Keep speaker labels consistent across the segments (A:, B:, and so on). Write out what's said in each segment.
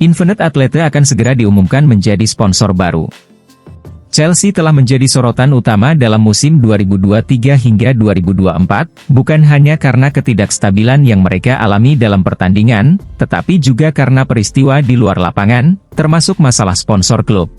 A: Infinite Athletes akan segera diumumkan menjadi sponsor baru. Chelsea telah menjadi sorotan utama dalam musim 2023 hingga 2024, bukan hanya karena ketidakstabilan yang mereka alami dalam pertandingan, tetapi juga karena peristiwa di luar lapangan, termasuk masalah sponsor klub.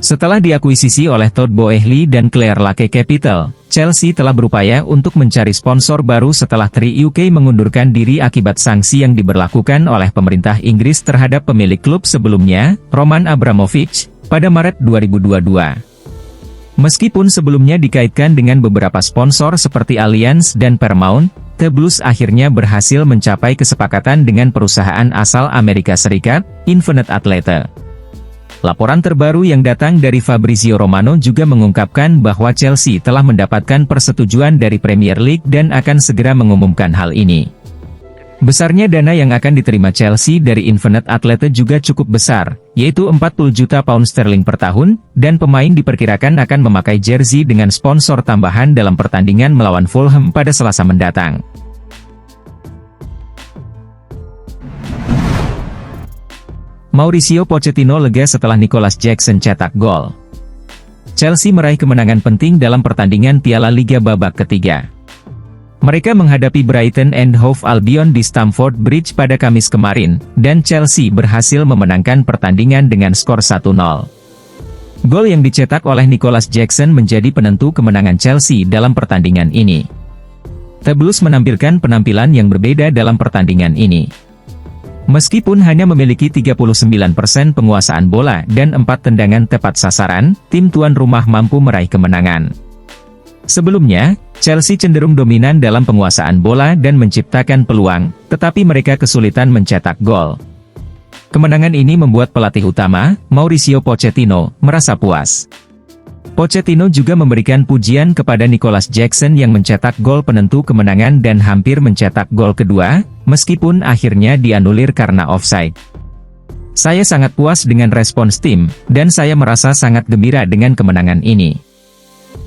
A: Setelah diakuisisi oleh Todd Boehly dan Clearlake Capital, Chelsea telah berupaya untuk mencari sponsor baru setelah Tri UK mengundurkan diri akibat sanksi yang diberlakukan oleh pemerintah Inggris terhadap pemilik klub sebelumnya, Roman Abramovich, pada Maret 2022. Meskipun sebelumnya dikaitkan dengan beberapa sponsor seperti Allianz dan Paramount, The Blues akhirnya berhasil mencapai kesepakatan dengan perusahaan asal Amerika Serikat, Infinite Athletes. Laporan terbaru yang datang dari Fabrizio Romano juga mengungkapkan bahwa Chelsea telah mendapatkan persetujuan dari Premier League dan akan segera mengumumkan hal ini. Besarnya dana yang akan diterima Chelsea dari Infinite Athletes juga cukup besar, yaitu 40 juta pound sterling per tahun, dan pemain diperkirakan akan memakai jersey dengan sponsor tambahan dalam pertandingan melawan Fulham pada Selasa mendatang. Mauricio Pochettino lega setelah Nicolas Jackson cetak gol. Chelsea meraih kemenangan penting dalam pertandingan Piala Liga babak ketiga. Mereka menghadapi Brighton and Hove Albion di Stamford Bridge pada Kamis kemarin, dan Chelsea berhasil memenangkan pertandingan dengan skor 1-0. Gol yang dicetak oleh Nicolas Jackson menjadi penentu kemenangan Chelsea dalam pertandingan ini. The Blues menampilkan penampilan yang berbeda dalam pertandingan ini. Meskipun hanya memiliki 39% penguasaan bola dan 4 tendangan tepat sasaran, tim tuan rumah mampu meraih kemenangan. Sebelumnya, Chelsea cenderung dominan dalam penguasaan bola dan menciptakan peluang, tetapi mereka kesulitan mencetak gol. Kemenangan ini membuat pelatih utama, Mauricio Pochettino, merasa puas. Pochettino juga memberikan pujian kepada Nicolas Jackson yang mencetak gol penentu kemenangan dan hampir mencetak gol kedua, meskipun akhirnya dianulir karena offside. Saya sangat puas dengan respons tim, dan saya merasa sangat gembira dengan kemenangan ini.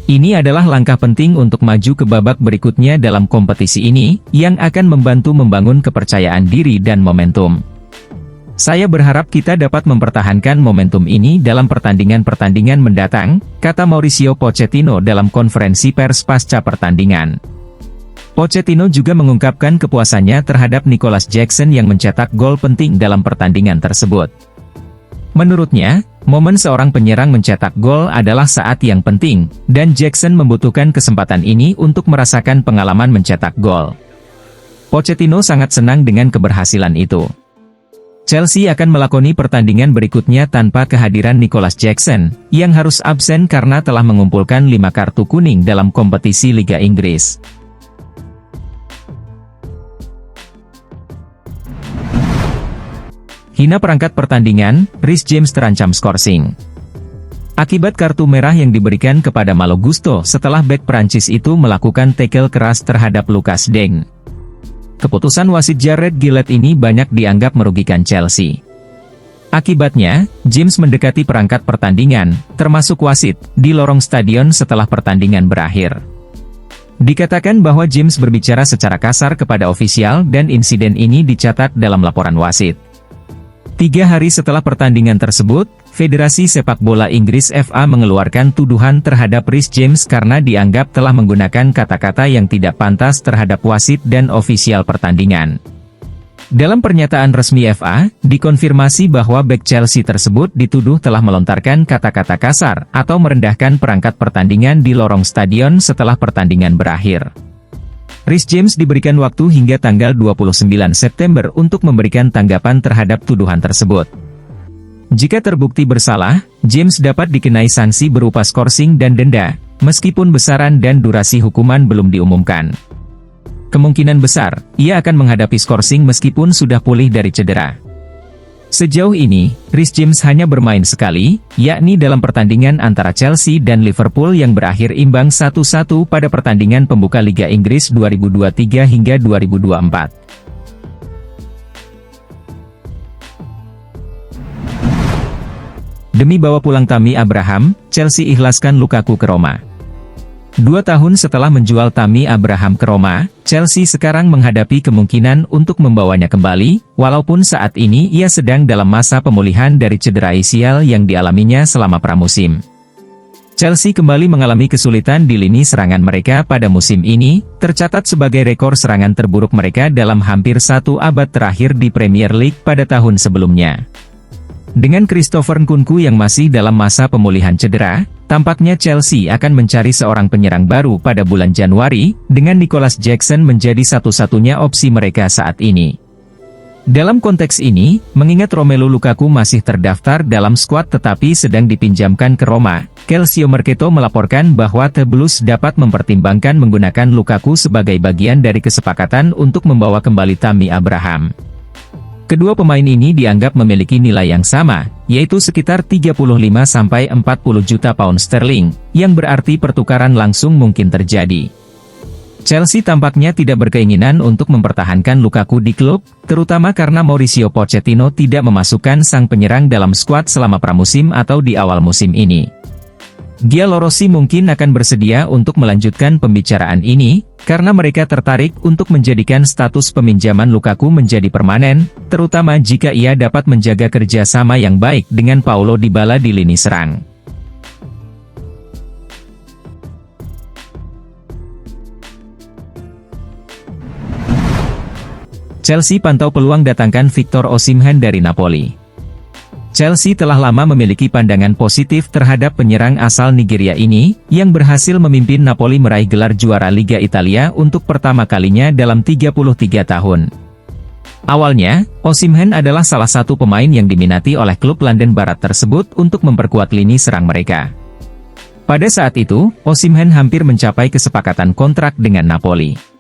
A: Ini adalah langkah penting untuk maju ke babak berikutnya dalam kompetisi ini, yang akan membantu membangun kepercayaan diri dan momentum. Saya berharap kita dapat mempertahankan momentum ini dalam pertandingan-pertandingan mendatang, kata Mauricio Pochettino dalam konferensi pers pasca pertandingan. Pochettino juga mengungkapkan kepuasannya terhadap Nicolas Jackson yang mencetak gol penting dalam pertandingan tersebut. Menurutnya, momen seorang penyerang mencetak gol adalah saat yang penting, dan Jackson membutuhkan kesempatan ini untuk merasakan pengalaman mencetak gol. Pochettino sangat senang dengan keberhasilan itu. Chelsea akan melakoni pertandingan berikutnya tanpa kehadiran Nicolas Jackson, yang harus absen karena telah mengumpulkan 5 kartu kuning dalam kompetisi Liga Inggris. Hina perangkat pertandingan, Reece James terancam skorsing. Akibat kartu merah yang diberikan kepada Malo Gusto setelah bek Prancis itu melakukan tackle keras terhadap Lucas Digne. Keputusan wasit Jared Gillett ini banyak dianggap merugikan Chelsea. Akibatnya, James mendekati perangkat pertandingan, termasuk wasit, di lorong stadion setelah pertandingan berakhir. Dikatakan bahwa James berbicara secara kasar kepada ofisial dan insiden ini dicatat dalam laporan wasit. 3 hari setelah pertandingan tersebut, Federasi Sepak Bola Inggris FA mengeluarkan tuduhan terhadap Reece James karena dianggap telah menggunakan kata-kata yang tidak pantas terhadap wasit dan ofisial pertandingan. Dalam pernyataan resmi FA, dikonfirmasi bahwa bek Chelsea tersebut dituduh telah melontarkan kata-kata kasar atau merendahkan perangkat pertandingan di lorong stadion setelah pertandingan berakhir. Reece James diberikan waktu hingga tanggal 29 September untuk memberikan tanggapan terhadap tuduhan tersebut. Jika terbukti bersalah, James dapat dikenai sanksi berupa skorsing dan denda, meskipun besaran dan durasi hukuman belum diumumkan. Kemungkinan besar, ia akan menghadapi skorsing meskipun sudah pulih dari cedera. Sejauh ini, Reece James hanya bermain sekali, yakni dalam pertandingan antara Chelsea dan Liverpool yang berakhir imbang 1-1 pada pertandingan pembuka Liga Inggris 2023 hingga 2024. Demi bawa pulang Tammy Abraham, Chelsea ikhlaskan Lukaku ke Roma. 2 tahun setelah menjual Tammy Abraham ke Roma, Chelsea sekarang menghadapi kemungkinan untuk membawanya kembali, walaupun saat ini ia sedang dalam masa pemulihan dari cedera ACL yang dialaminya selama pramusim. Chelsea kembali mengalami kesulitan di lini serangan mereka pada musim ini, tercatat sebagai rekor serangan terburuk mereka dalam hampir satu abad terakhir di Premier League pada tahun sebelumnya. Dengan Christopher Nkunku yang masih dalam masa pemulihan cedera, tampaknya Chelsea akan mencari seorang penyerang baru pada bulan Januari, dengan Nicolas Jackson menjadi satu-satunya opsi mereka saat ini. Dalam konteks ini, mengingat Romelu Lukaku masih terdaftar dalam skuad tetapi sedang dipinjamkan ke Roma, Calcio Mercato melaporkan bahwa The Blues dapat mempertimbangkan menggunakan Lukaku sebagai bagian dari kesepakatan untuk membawa kembali Tammy Abraham. Kedua pemain ini dianggap memiliki nilai yang sama, yaitu sekitar 35-40 juta pound sterling, yang berarti pertukaran langsung mungkin terjadi. Chelsea tampaknya tidak berkeinginan untuk mempertahankan Lukaku di klub, terutama karena Mauricio Pochettino tidak memasukkan sang penyerang dalam skuad selama pramusim atau di awal musim ini. Gianluigi Rossi mungkin akan bersedia untuk melanjutkan pembicaraan ini, karena mereka tertarik untuk menjadikan status peminjaman Lukaku menjadi permanen, terutama jika ia dapat menjaga kerjasama yang baik dengan Paulo Dybala di lini serang. Chelsea pantau peluang datangkan Victor Osimhen dari Napoli. Chelsea telah lama memiliki pandangan positif terhadap penyerang asal Nigeria ini, yang berhasil memimpin Napoli meraih gelar juara Liga Italia untuk pertama kalinya dalam 33 tahun. Awalnya, Osimhen adalah salah satu pemain yang diminati oleh klub London Barat tersebut untuk memperkuat lini serang mereka. Pada saat itu, Osimhen hampir mencapai kesepakatan kontrak dengan Napoli.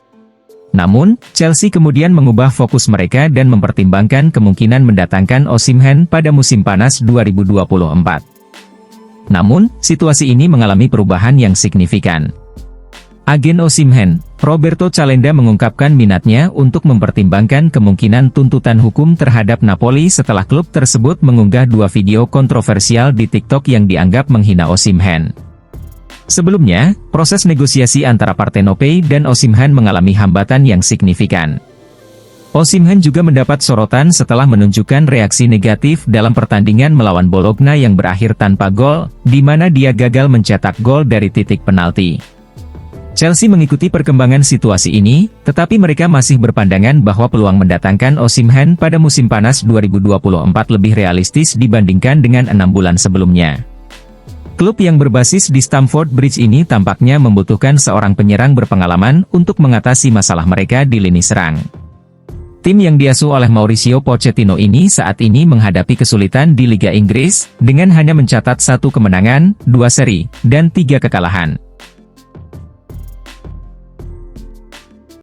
A: Namun, Chelsea kemudian mengubah fokus mereka dan mempertimbangkan kemungkinan mendatangkan Osimhen pada musim panas 2024. Namun, situasi ini mengalami perubahan yang signifikan. Agen Osimhen, Roberto Calenda mengungkapkan minatnya untuk mempertimbangkan kemungkinan tuntutan hukum terhadap Napoli setelah klub tersebut mengunggah dua video kontroversial di TikTok yang dianggap menghina Osimhen. Sebelumnya, proses negosiasi antara Partenope dan Osimhen mengalami hambatan yang signifikan. Osimhen juga mendapat sorotan setelah menunjukkan reaksi negatif dalam pertandingan melawan Bologna yang berakhir tanpa gol, di mana dia gagal mencetak gol dari titik penalti. Chelsea mengikuti perkembangan situasi ini, tetapi mereka masih berpandangan bahwa peluang mendatangkan Osimhen pada musim panas 2024 lebih realistis dibandingkan dengan 6 bulan sebelumnya. Klub yang berbasis di Stamford Bridge ini tampaknya membutuhkan seorang penyerang berpengalaman untuk mengatasi masalah mereka di lini serang. Tim yang diasuh oleh Mauricio Pochettino ini saat ini menghadapi kesulitan di Liga Inggris, dengan hanya mencatat 1 kemenangan, 2 seri, dan 3 kekalahan.